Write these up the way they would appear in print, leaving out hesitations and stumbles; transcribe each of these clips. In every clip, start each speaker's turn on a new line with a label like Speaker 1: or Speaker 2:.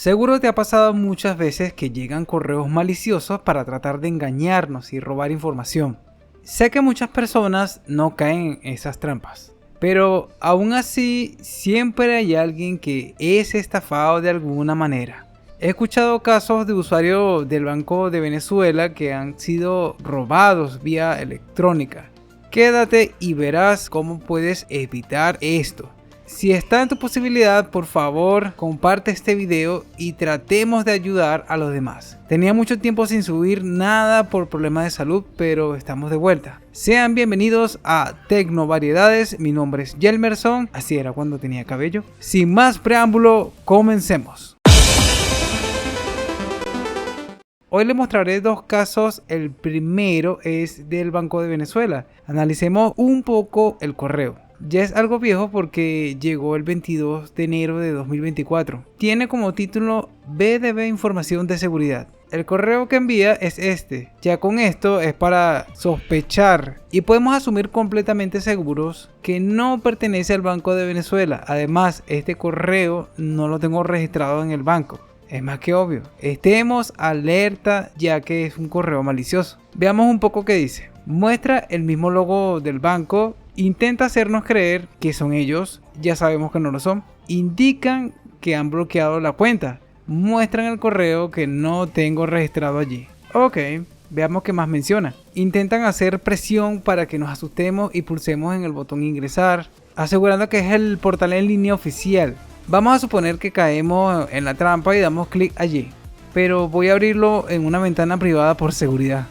Speaker 1: Seguro te ha pasado muchas veces que llegan correos maliciosos para tratar de engañarnos y robar información. Sé que muchas personas no caen en esas trampas, pero aún así siempre hay alguien que es estafado de alguna manera. He escuchado casos de usuarios del Banco de Venezuela que han sido robados vía electrónica. Quédate y verás cómo puedes evitar esto. Si está en tu posibilidad, por favor, comparte este video y tratemos de ayudar a los demás. Tenía mucho tiempo sin subir nada por problemas de salud, pero estamos de vuelta. Sean bienvenidos a Tecnovariedades, mi nombre es Yelmerson, así era cuando tenía cabello. Sin más preámbulo, comencemos. Hoy les mostraré dos casos, el primero es del Banco de Venezuela. Analicemos un poco el correo. Ya es algo viejo porque llegó el 22 de enero de 2024. Tiene como título BDV Información de Seguridad. El correo que envía es este. Ya con esto es para sospechar y podemos asumir completamente seguros que no pertenece al Banco de Venezuela. Además, este correo no lo tengo registrado en el banco. Es más que obvio. Estemos alerta ya que es un correo malicioso. Veamos un poco qué dice. Muestra el mismo logo del banco. Intenta hacernos creer que son ellos, ya sabemos que no lo son. Indican que han bloqueado la cuenta. Muestran el correo que no tengo registrado allí. Ok, veamos qué más menciona. Intentan hacer presión para que nos asustemos y pulsemos en el botón ingresar, asegurando que es el portal en línea oficial. Vamos a suponer que caemos en la trampa y damos clic allí, pero voy a abrirlo en una ventana privada por seguridad.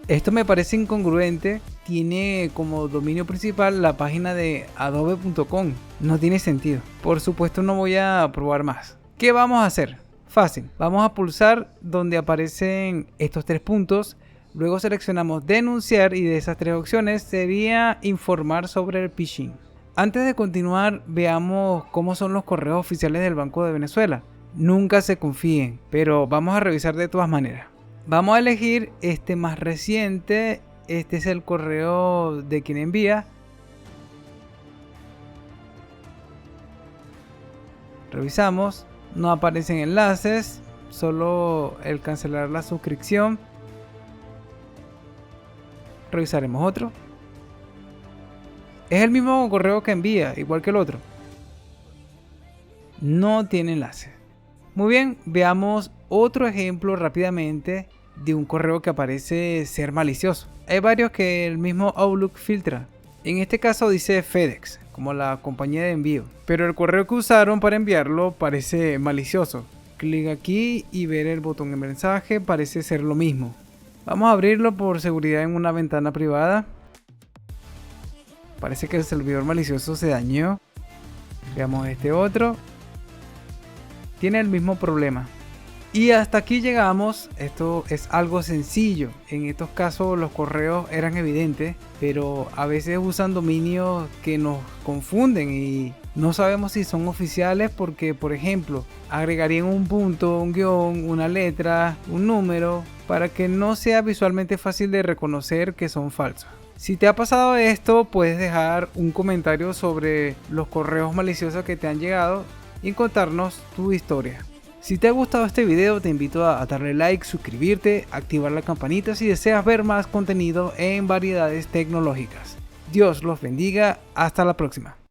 Speaker 1: Esto me parece incongruente. Tiene como dominio principal la página de adobe.com. No tiene sentido. Por supuesto no voy a probar más. ¿Qué vamos a hacer? Fácil. Vamos a pulsar donde aparecen estos tres puntos. Luego seleccionamos denunciar y de esas tres opciones sería informar sobre el phishing. Antes de continuar, veamos cómo son los correos oficiales del Banco de Venezuela. Nunca se confíen, pero vamos a revisar de todas maneras. Vamos a elegir este más reciente. Este es el correo de quien envía. Revisamos. No aparecen enlaces. Solo el cancelar la suscripción. Revisaremos otro. Es el mismo correo que envía, igual que el otro. No tiene enlace. Muy bien, veamos otro ejemplo rápidamente de un correo que parece ser malicioso. Hay varios que el mismo Outlook filtra. En este caso dice FedEx, como la compañía de envío. Pero el correo que usaron para enviarlo parece malicioso. Clic aquí y ver el botón de mensaje parece ser lo mismo. Vamos a abrirlo por seguridad en una ventana privada. Parece que el servidor malicioso se dañó. Veamos este otro. Tiene el mismo problema. Y hasta aquí llegamos. Esto es algo sencillo. En estos casos los correos eran evidentes, pero a veces usan dominios que nos confunden y no sabemos si son oficiales porque, por ejemplo, agregarían un punto, un guión, una letra, un número, para que no sea visualmente fácil de reconocer que son falsos. Si te ha pasado esto, puedes dejar un comentario sobre los correos maliciosos que te han llegado y contarnos tu historia. Si te ha gustado este video, te invito a darle like, suscribirte, activar la campanita si deseas ver más contenido en variedades tecnológicas. Dios los bendiga, hasta la próxima.